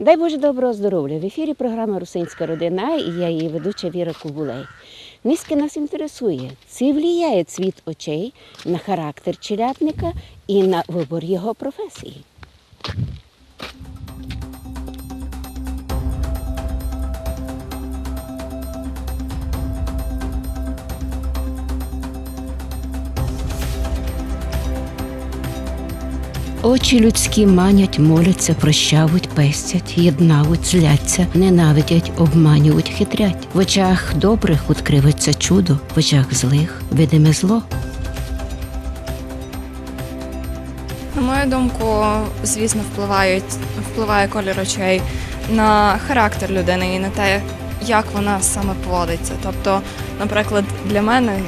Дай Боже доброго здоров'я! В ефірі програма «Русинська родина» і я її ведуча Віра Кубулей. Низько нас інтересує, чи впливає цвіт очей на характер челядника і на вибір його професії. Очі людські манять, моляться, прощавуть, пестять, єднавуть, зляться, ненавидять, обманюють, хитрять. В очах добрих откривається чудо, в очах злих видиме зло. На мою думку, звісно, впливає колір очей на характер людини і на те, як вона саме поводиться. Тобто, наприклад, для мене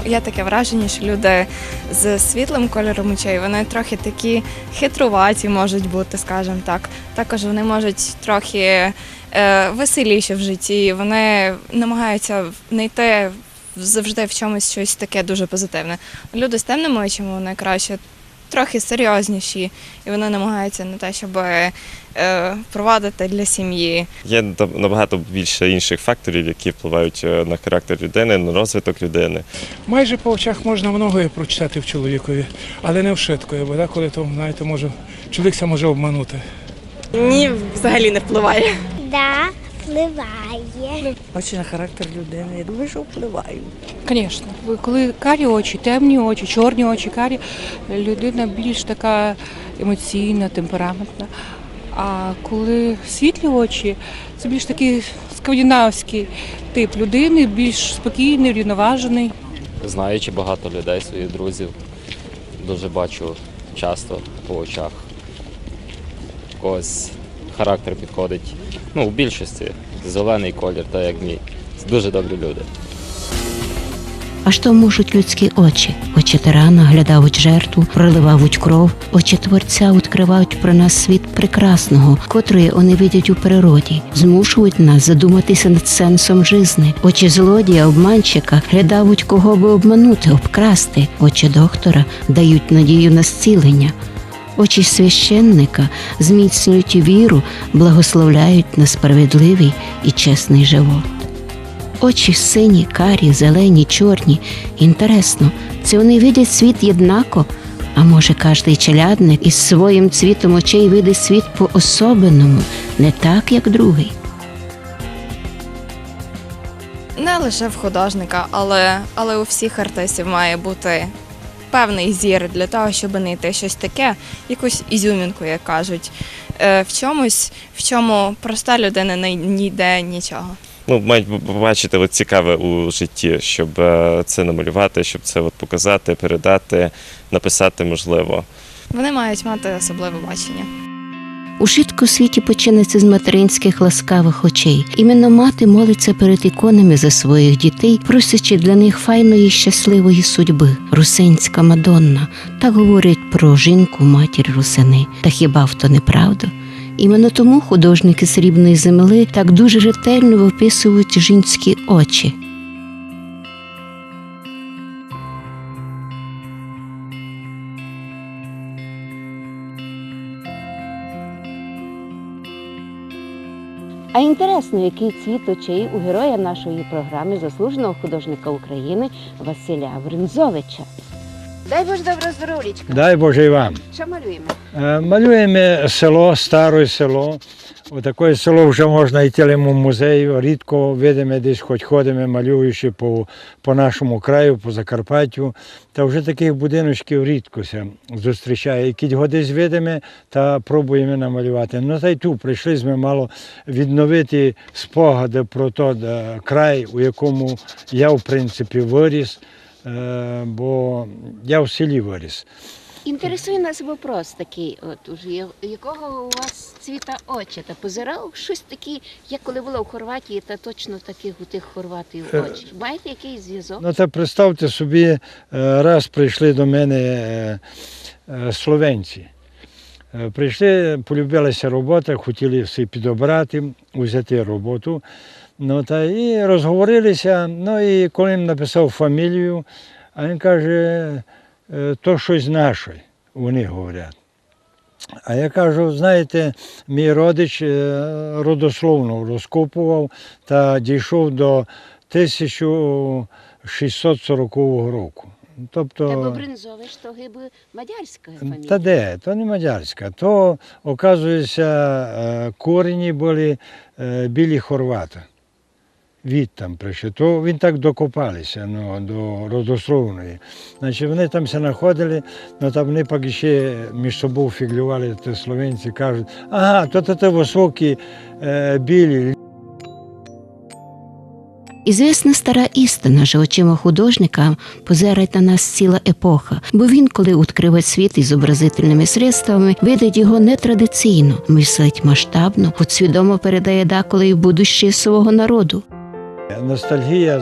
є таке враження, що люди з світлим кольором очей, вони трохи такі хитруваті можуть бути, скажімо так. Також вони можуть трохи веселіші в житті, вони намагаються знайти завжди в чомусь щось таке дуже позитивне. Люди з темними очима, вони краще трохи серйозніші, і вони намагаються на те, щоб провадити для сім'ї. Є набагато більше інших факторів, які впливають на характер людини, на розвиток людини. Майже по очах можна многое прочитати в чоловікові, але не вшитко, бо деколи то, знаєте, чоловік це може обманути. Ні, взагалі не впливає. Да, впливає. Очі на характер людини, я думаю, що впливають. Звісно. Коли карі очі, темні очі, чорні очі, карі, людина більш така емоційна, темпераментна. А коли світлі очі, це більш такий скандинавський тип людини, більш спокійний, рівноважений. Знаючи багато людей, своїх друзів, дуже бачу часто по очах. Когось характер підходить, у більшості зелений колір, так як мій. Це дуже добрі люди. А що можуть людські очі? Очі тирана глядавуть жертву, проливають кров. Очі творця відкривають про нас світ прекрасного, котрий вони видять у природі, змушують нас задуматися над сенсом жизни. Очі злодія, обманщика глядавуть, кого би обманути, обкрасти. Очі доктора дають надію на зцілення. Очі священника зміцнюють віру, благословляють на справедливий і чесний живот. Очі сині, карі, зелені, чорні. Інтересно, це вони видять світ єднако? А може, кожний челядник із своїм цвітом очей видить світ по-особенному, не так, як другий? Не лише в художника, але у всіх артистів має бути певний зір для того, щоб знайти щось таке, якусь ізюмінку, як кажуть, в чому проста людина не йде нічого. Мають побачити цікаве у житті, щоб це намалювати, щоб це показати, передати, написати можливо. Вони мають мати особливе бачення. У швидко світі починається з материнських ласкавих очей. Іменно мати молиться перед іконами за своїх дітей, просячи для них файної щасливої судьби. Русинська Мадонна. Так говорять про жінку-матір русини. Та хіба то неправда? Іменно тому художники Срібної земли так дуже ретельно виписують жінські очі. А інтересно, який цвіт очей у героя нашої програми, заслуженого художника України Василя Бринзовича. Дай Боже доброго здоров'ячка. Дай Боже і вам. Що малюємо? Малюємо село, старе село. Отаке село вже можна йти в музей. Рідко видимо, десь хоч ходимо, малюючи по нашому краю, по Закарпаттю. Та вже таких будиночків рідко зустрічає. І десь видимо, та пробуємо намалювати. Та й тут прийшли ми мало відновити спогади про той край, у якому я, в принципі, виріс. Бо я в селі виріс. Інтересує нас вопрос такий, якого у вас цвіта очі? Та позирав щось таке, як коли була в Хорватії, та точно таких у тих хорватів очі. Маєте якийсь зв'язок? Та представте собі, раз прийшли до мене словенці. Прийшли, полюбилася робота, хотіли все підобрати, взяти роботу. І розговорилися, і коли їм написав фамілію, а він каже, то щось наше, вони говорять. А я кажу, знаєте, мій родич родословно розкопував та дійшов до 1640 року. Тобто, Бринзович, то гиби мадярська та де, то не мадярська, то, оказується, корені були білі хорвати. Від там прийшли. То він так докопалися до родословної. Значить, вони там се знаходили, але там вони пак ще між собою фіглювали, ті словенці кажуть, ага, то високі білі. Ізвісна стара істина, що очима художника позирать на нас ціла епоха, бо він, коли відкриває світ із зобразительними средствами, видить його нетрадиційно, мислить масштабно, хоч свідомо передає деколи й будущее свого народу. Ностальгія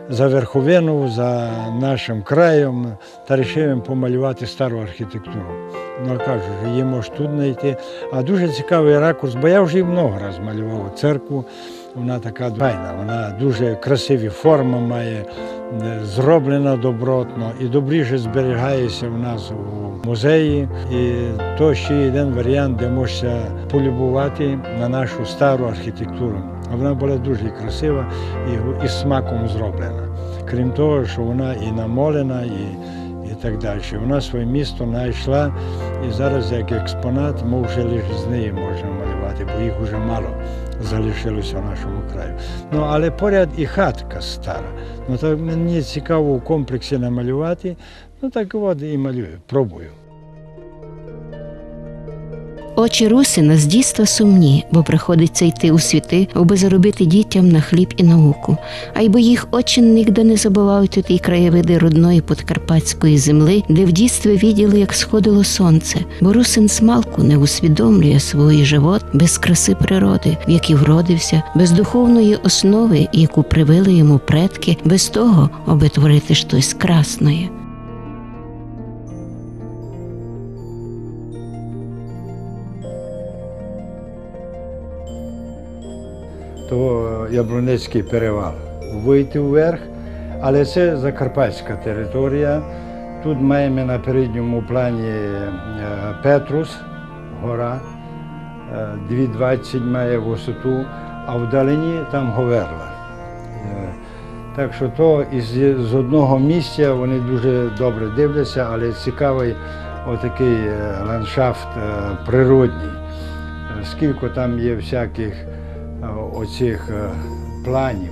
за Верховину, за нашим краєм, та вирішив помалювати стару архітектуру. Ну, кажу, її можеш тут знайти. А дуже цікавий ракурс, бо я вже її много разів малював церкву. Вона така файна, вона дуже красиві форми має, зроблена добротно і добріше зберігається в нас у музеї. І то ще один варіант, де можна полюбувати на нашу стару архітектуру. Вона була дуже красива і з смаком зроблена. Крім того, що вона і намолена, і так далі. Вона своє місто знайшла, і зараз як експонат ми вже лише з неї можемо малювати, бо їх вже мало залишилося в нашому краю. Ну, але поряд і хатка стара. Ну, так мені цікаво в комплексі намалювати, ну так от і малюю, пробую. Очі Русина з дійства сумні, бо приходиться йти у світи, аби заробити дітям на хліб і науку. А й бо їх очі нігде не забувають у ті краєвиди родної подкарпатської земли, де в дійстві виділи, як сходило сонце. Бо Русин змалку не усвідомлює свій живот без краси природи, в якій вродився, без духовної основи, яку привили йому предки, без того, аби творити щось красне. То Яблунецький перевал. Вийти вверх, але це закарпатська територія. Тут маємо на передньому плані Петрус, гора, 2,20 має висоту, а вдалині там Говерла. Так що то з одного місця вони дуже добре дивляться, але цікавий отакий ландшафт природній. Скільки там є всяких оцих планів.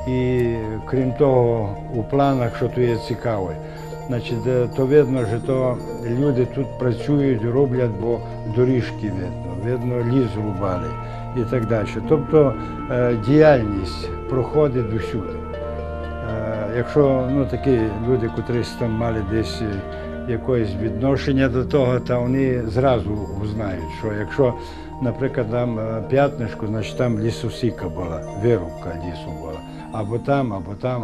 І крім того, у планах, що то є цікаве, значить, то видно, що то люди тут працюють, роблять, бо доріжки видно ліс рубали і так далі. Тобто діяльність проходить усюди. Якщо такі люди, котрі там мали десь якесь відношення до того, то вони зразу знають, що якщо, наприклад, там п'ятнишко, значить там лісосіка була, вирубка лісу була.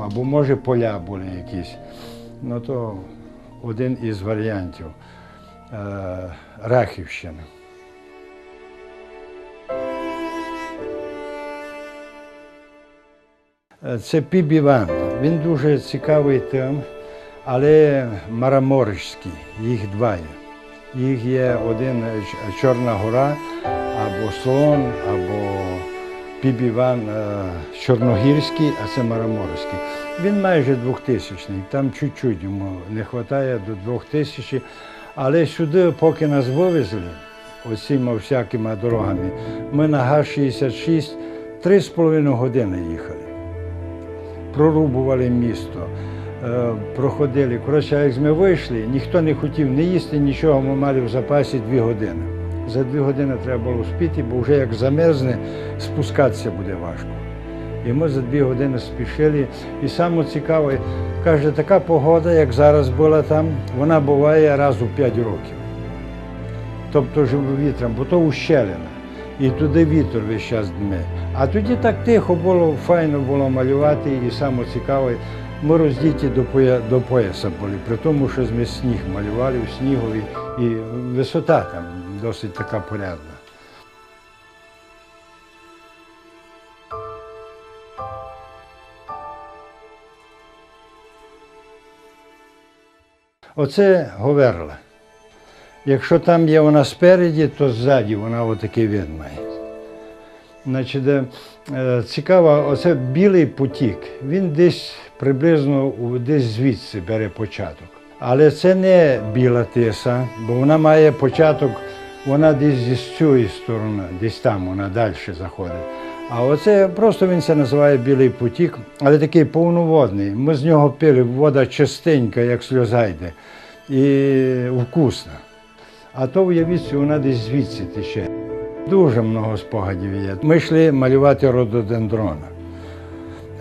Або може поля були якісь. Ну то один із варіантів Рахівщини. Це Піп Іван. Він дуже цікавий тим, але мараморський, їх два є. Їх є один Чорна гора, або Слон, або Піп Іван Чорногірський, а це Мараморський. Він майже 2000-й, там чуть-чуть йому не вистачає до 2000, але сюди, поки нас вивезли, оціма всякими дорогами, ми на ГАЗ-66 3,5 години їхали. Прорубували місто, проходили. Коротше, як ми вийшли, ніхто не хотів не їсти, нічого, ми мали в запасі 2 години. За 2 години треба було спіти, бо вже як замерзне, спускатися буде важко. І ми за 2 години спішили. І саме цікаве, каже, така погода, як зараз була там, вона буває раз у 5 років. Тобто живовітром, бо то ущелина. І туди вітер весь час дме. А тоді так тихо було, файно було малювати, і саме цікаве, ми роздіті до пояса були, при тому, що ми сніг малювали, у снігові, і висота там досить така порядна. Оце Говерла. Якщо там є вона спереді, то ззаді вона отакий вид має. Значить, цікаво, оце білий потік, він десь приблизно десь звідси бере початок. Але це не біла тиса, бо вона має початок, вона десь з цієї сторони, десь там вона далі заходить. А оце просто він це називає білий потік, але такий повноводний. Ми з нього пили, вода чистенька, як сльоза йде, і вкусна. А то, уявіть, вона десь звідси тече. Дуже багато спогадів є. Ми йшли малювати рододендрона,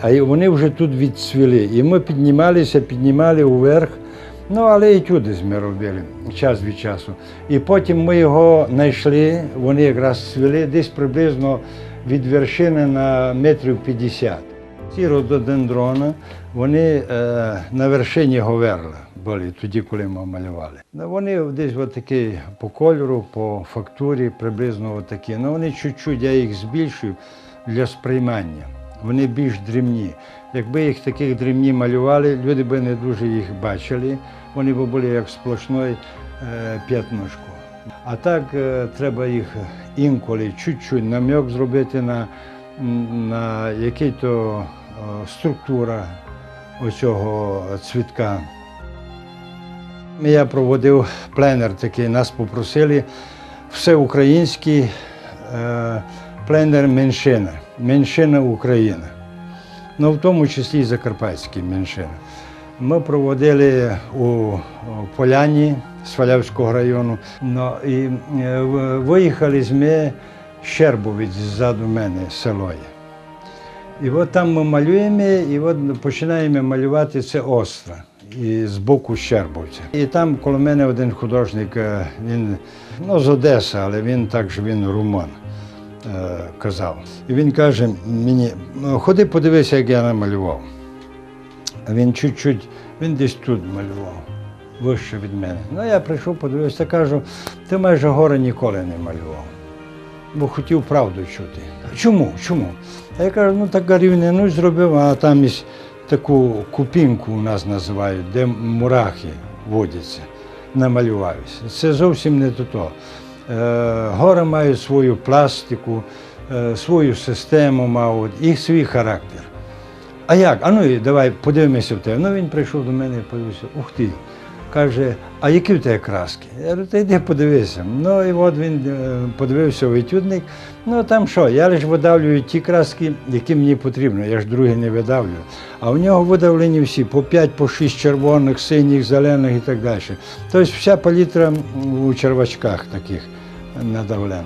а вони вже тут відцвіли. І ми піднімали вверх, ну але і туди ми робили, час від часу. І потім ми його знайшли, вони якраз цвіли десь приблизно від вершини на метрів 50. Ці рододендрона, вони на вершині Говерла були тоді, коли ми малювали. Вони десь отакі по кольору, по фактурі приблизно отакі. Ну вони чуть-чуть, я їх збільшую для сприймання. Вони більш дрібні. Якби їх таких дрібні малювали, люди б не дуже їх бачили. Вони б були як сплошне п'ятнишко. А так треба їх інколи чуть-чуть намек зробити на який-то структура оцього цвітка. Я проводив пленер такий, нас попросили, всеукраїнський пленер меншина, меншина України, ну в тому числі і закарпатські меншини. Ми проводили у Поляні Свалявського району, ну, і виїхали ми Щербовець ззаду мене, село є. І от там ми малюємо, і от починаємо малювати це Остра, і з боку Щербовця. І там коло мене один художник, він з Одеси, але він румун, казав. І він каже мені, ходи подивися, як я намалював. А він чуть-чуть, він десь тут малював, вище від мене. Ну я прийшов, подивився, кажу, ти майже гори ніколи не малював, бо хотів правду чути. Чому? Чому? А я кажу, ну так рівнину зробив, а там є таку купінку у нас називають, де мурахи водяться, намалювався. Це зовсім не то. Гори мають свою пластику, свою систему мають, їх свій характер. А як? А ну давай подивимося в тебе. Ну він прийшов до мене і подивився, ух ти. Каже, а які в тебе краски? Я кажу, та йди подивися. Ну і от він подивився в етюдник. Ну там що, я лише видавлюю ті краски, які мені потрібно, я ж другі не видавлюю. А у нього видавлені всі, по 5, по 6 червоних, синіх, зелених і так далі. Тобто вся палітра у червачках таких надавлена.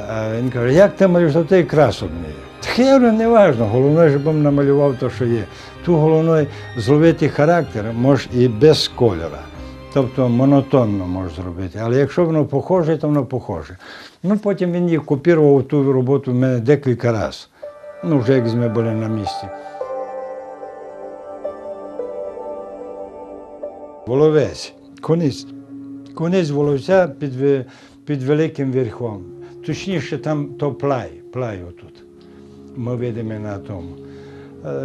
А він каже, як ти малюєш, то ти красок не є. Так я говорю, не важливо, головне, щоб намалював те, що є. Тут головне зловити характер можеш і без кольора. Тобто монотонно можеш зробити. Але якщо воно похоже, то воно похоже. Ну потім він їх копірував ту роботу в мене декілька разів. Ну вже як ми були на місці. Воловець, конець воловця під великим верхом. Точніше там то плай отут. Ми видимо на тому.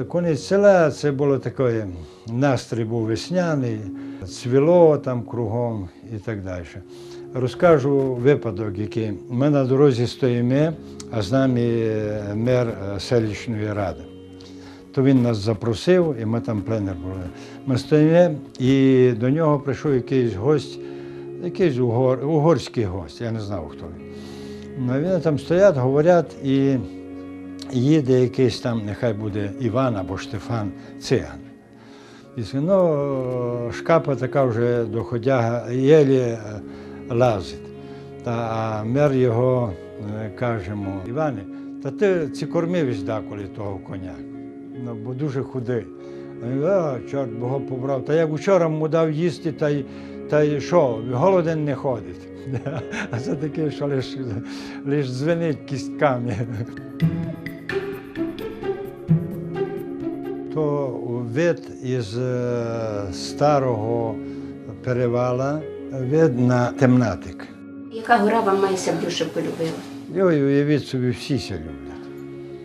Конець села, це було таке, настрій був весняний, цвіло там кругом і так далі. Розкажу випадок, який. Ми на дорозі стоїмо, а з нами мер селищної ради. То він нас запросив, і ми там пленер були. Ми стоїмо, і до нього прийшов якийсь гость, якийсь угорський гость, я не знав, хто він. Ну, вони там стоять, говорять, і їде якийсь там, нехай буде Іван або Штефан, циган. І ну, шкапа така вже доходяга, єлі лазить. А мер його каже йому, Іване, та ти ці кормив деколи того коня, ну, бо дуже худий. А він, чорт Бога побрав, та як вчора йому дав їсти, та й що, голоден не ходить. А це таке, що лише дзвенить кістками. То вид із старого перевала, вид на Темнатик. Яка гора вам найбільше полюбила? Ой, уявіть собі, всі ся люблять.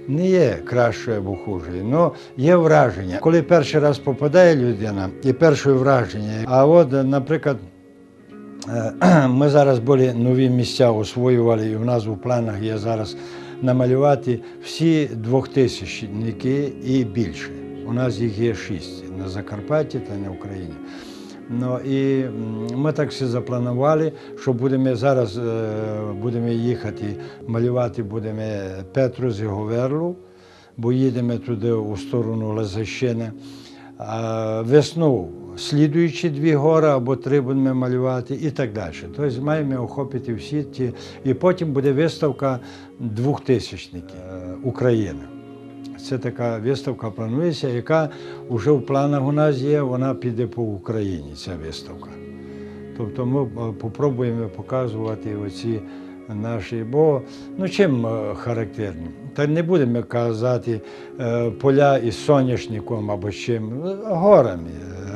Не є кращою або хужою, але є враження. Коли перший раз попадає людина, є перше враження. А от, наприклад, Ми зараз були нові місця освоювали, і в нас у планах є зараз намалювати всі 2000-ники і більше. У нас їх є 6 на Закарпатті та на Україні. Ну, і ми так все запланували, що будемо зараз будемо їхати, малювати будемо Петрус і Говерлу, бо їдемо туди у сторону Лазащини. А весну слідуючі 2 гори або 3 будемо малювати і так далі. Тобто маємо охопити всі ті. І потім буде виставка 2000-ників України. Це така виставка планується, яка вже в планах у нас є, вона піде по Україні, ця виставка. Тобто ми спробуємо показувати оці наші, бо чим характерні? Та не будемо казати поля із соняшником або чим, горами,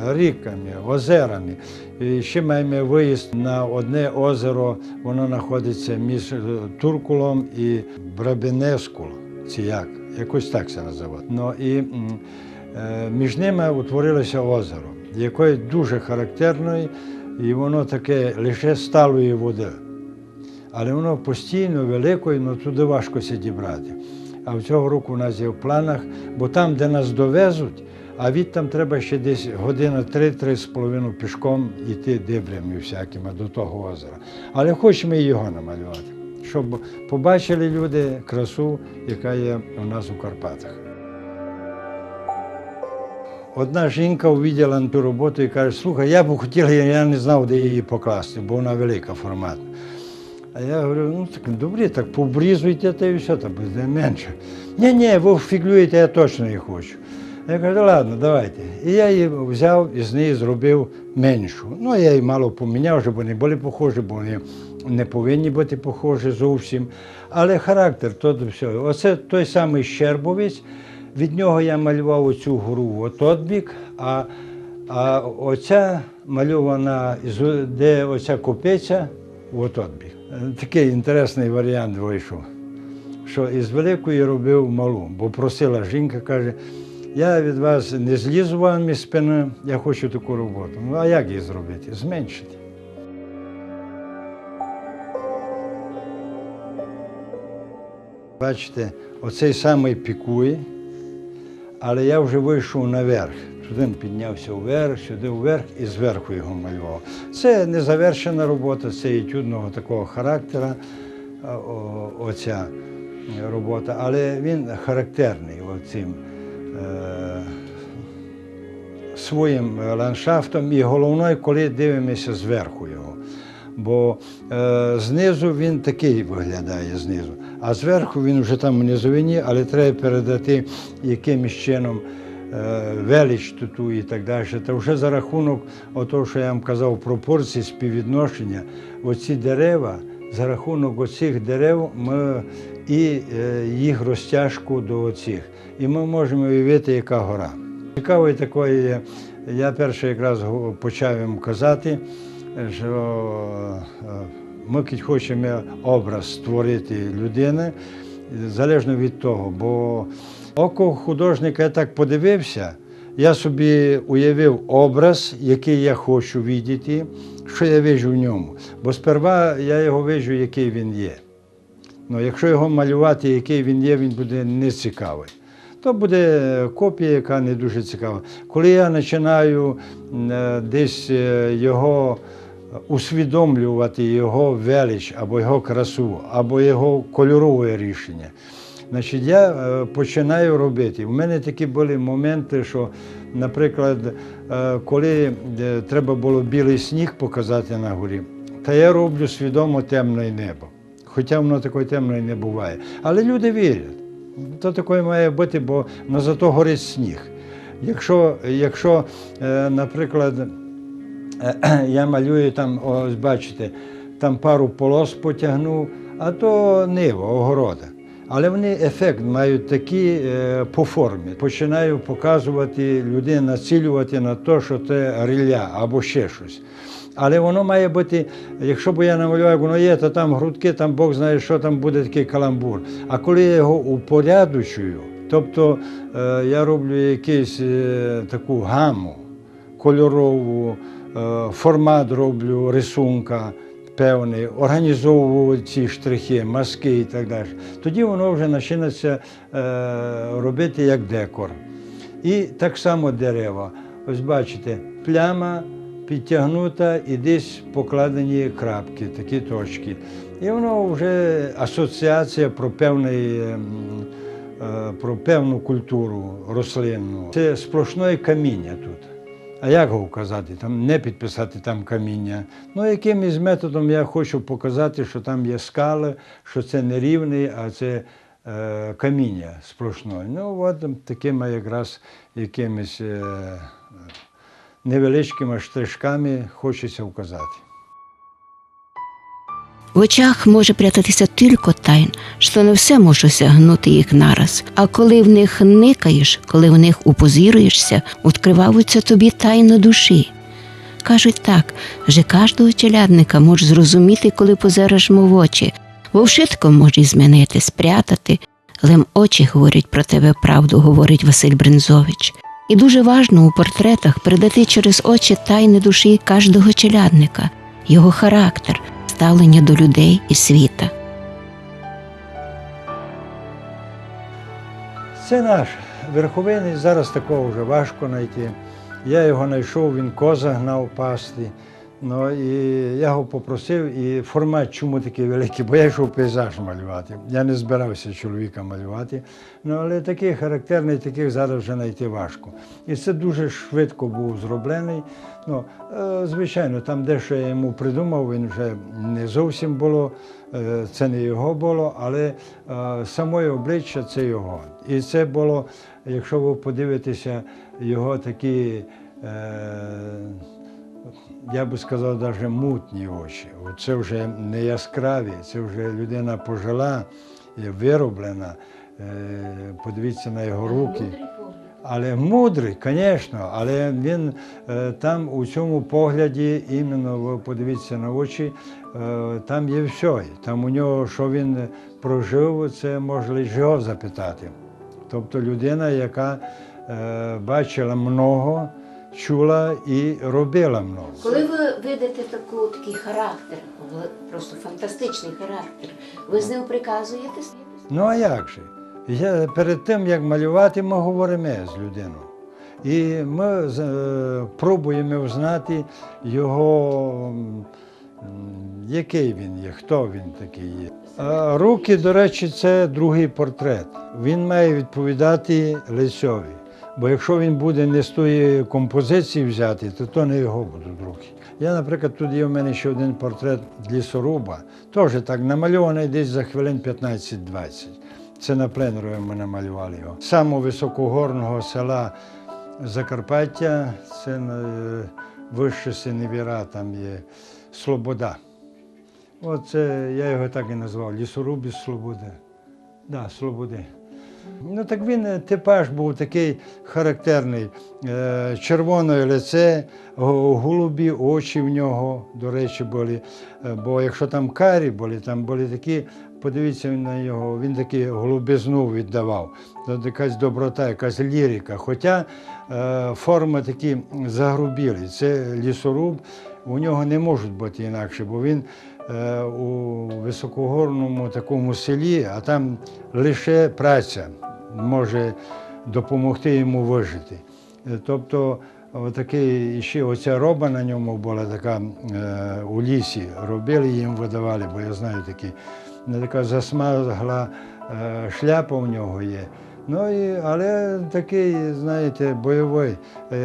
ріками, озерами. І ще маємо виїзд на одне озеро, воно знаходиться між Туркулом і Брабенескулом, чи як, якось так це називають. Ну, і між ними утворилося озеро, яке дуже характерне, і воно таке лише сталої води. Але воно постійно велике, але туди важко дібрати. А в цього року у нас є в планах, бо там, де нас довезуть, а від там треба ще десь година 3-3,5 пішком йти дебрями всякими до того озера. Але хочемо і його намалювати, щоб побачили люди красу, яка є у нас у Карпатах. Одна жінка увиділа ту роботу і каже: слухай, я б хотіла, я не знав, де її покласти, бо вона велика, форматна. А я говорю, так добре, так побрізуйте, та і все, та буде менше. Ні, ви фіглюєте, я точно її хочу. Я кажу, ладно, давайте. І я її взяв і з неї зробив меншу. Ну, я її мало поміняв, щоб вони були похожі, бо вони не повинні бути похожі зовсім. Але характер, то все. Оце той самий Щербовець, від нього я малював оцю гору в отот бік, а оця мальована, де оця копиця, в отот бік. Такий інтересний варіант вийшов, що із великої робив малу, бо просила жінка, каже, я від вас не злізу вам із спини, я хочу таку роботу. Ну, а як її зробити? Зменшити. Бачите, оцей самий пікує, але я вже вийшов наверх. Туди піднявся вверх, сюди вверх і зверху його малював. Це незавершена робота, це етюдного такого характеру, оця робота, але він характерний оцим своїм ландшафтом і головне, коли дивимося зверху його. Бо знизу він такий виглядає знизу, а зверху він вже там в низовині, але треба передати якимось чином велич ту і так далі. Та вже за рахунок того, що я вам казав, пропорції, співвідношення, оці дерева, за рахунок оцих дерев ми і їх розтяжку до оцих. І ми можемо уявити, яка гора. Цікавий такий є, я перше якраз почав їм казати, що ми хочемо образ створити людини, залежно від того, бо око художника, я так подивився, я собі уявив образ, який я хочу бачити, що я бачу в ньому. Бо сперва я його бачу, який він є. Ну, якщо його малювати, який він є, він буде нецікавий. То буде копія, яка не дуже цікава. Коли я починаю десь його усвідомлювати, його велич, або його красу, або його кольорове рішення, значить, я починаю робити. У мене такі були моменти, що, наприклад, коли треба було білий сніг показати на горі, то я роблю свідомо темне небо. Хоча воно такої темної не буває. Але люди вірять. То таке має бути, бо зато горить сніг. Якщо, наприклад, я малюю там, ось бачите, там пару полос потягнув, а то ниво, огорода. Але вони ефект мають такий по формі. Починаю показувати людей, націлювати на те, що це рілля або ще щось. Але воно має бути, якщо б я намалював, як воно є, то там грудки, там Бог знає, що там буде такий каламбур. А коли я його упорядочую, тобто я роблю якусь таку гаму кольорову, формат роблю рисунка певний, організовую ці штрихи, мазки і так далі. Тоді воно вже починається робити як декор. І так само дерева. Ось бачите, пляма підтягнута і десь покладені крапки, такі точки. І воно вже асоціація про певну культуру рослинну. Це сплошне каміння тут. А як його вказати? Там не підписати там каміння. Ну, якимось методом я хочу показати, що там є скали, що це не рівний, а це каміння сплошне. Ну, от такими якраз якимись невеличкими штришками хочеться вказати. В очах може прятатися тільки тайн, що не все може осягнути їх нараз. А коли в них никаєш, коли в них упозіруєшся, відкриваються тобі тайни душі. Кажуть так, що кожного челядника може зрозуміти, коли позираш му в очі. Вовшитко може змінити, спрятати, лем очі говорять про тебе правду, говорить Василь Брензович. І дуже важно у портретах передати через очі тайни душі кожного челядника, його характер, ставлення до людей і світа. Це наш верховинець, зараз такого вже важко знайти. Я його знайшов, він коза гнав пасти. Ну, і я його попросив, і формат чому такий великий, бо я йшов пейзаж малювати. Я не збирався чоловіка малювати, ну, але такий характерний, таких зараз вже знайти важко. І це дуже швидко був зроблений. Ну, звичайно, там дещо я йому придумав, він вже не зовсім було, це не його було, але самої обличчя це його. І це було, якщо ви подивитеся, його такі, я би сказав, навіть мутні очі. Це вже не яскраві, це вже людина пожила, вироблена. Подивіться на його руки. Але мудрий, звісно, але він там у цьому погляді, іменно ви подивіться на очі, там є все. Там у нього, що він прожив, це можна його запитати. Тобто людина, яка бачила много, чула і робила много. Коли ви видите такий характер, просто фантастичний характер, ви з ним приказуєтесь? Ну а як же? Перед тим, як малювати, ми говоримо з людиною. І ми пробуємо взнати його, який він є, хто він такий є. А руки, до речі, це другий портрет. Він має відповідати лицьові. Бо якщо він буде не з тої композиції взяти, то не його будуть руки. Я, наприклад, тут є в мене ще один портрет лісоруба, теж так намальований десь за хвилин 15-20. Це на пленері ми намалювали його. З самого високогорного села Закарпаття, це вище Синевіра, там є Слобода. Оце я його так і назвав, лісоруб із Слободи. Да, Слободи. Ну так він типаж був такий характерний, червоне лице, голубі очі в нього, до речі, були. Бо якщо там карі були, там були такі, подивіться на його, він такі голубизну віддавав. Якась доброта, якась лірика. Хоча форми такі загрубілі. Це лісоруб, у нього не можуть бути інакше, бо він у високогорному такому селі, а там лише праця може допомогти йому вижити. Тобто отакий, ще оця роба на ньому була така у лісі, робили, їм видавали, бо я знаю такі, така засмагла шляпа у нього є. Ну, але такий, знаєте, бойовий.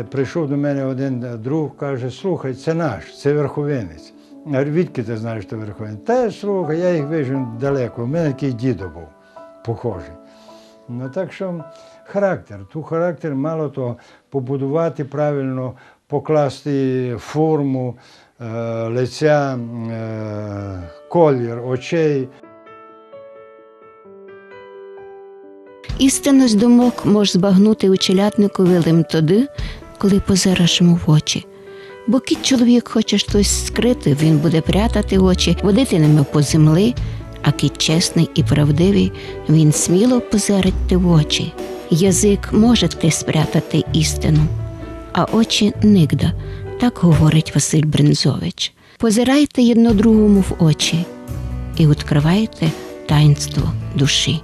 Прийшов до мене один друг, каже, слухай, це наш, це верховинець. Я говорю, відки ти знаєш, що верховинець? Та, слухай, я їх вижу далеко, у мене такий дідо був, похожий. Ну, так що характер, характер, мало того, побудувати правильно, покласти форму лиця, колір, очей. Істинність думок можеш збагнути у челядникові лим тоді, коли позираш йому в очі. Бо кіт чоловік хоче щось скрити, він буде прятати очі, водити ними по землі, а кіт чесний і правдивий, він сміло позирить в очі. Язик може спрятати істину, а очі нігде. Так говорить Василь Брензович. Позирайте єдно другому в очі і відкривайте таїнство душі.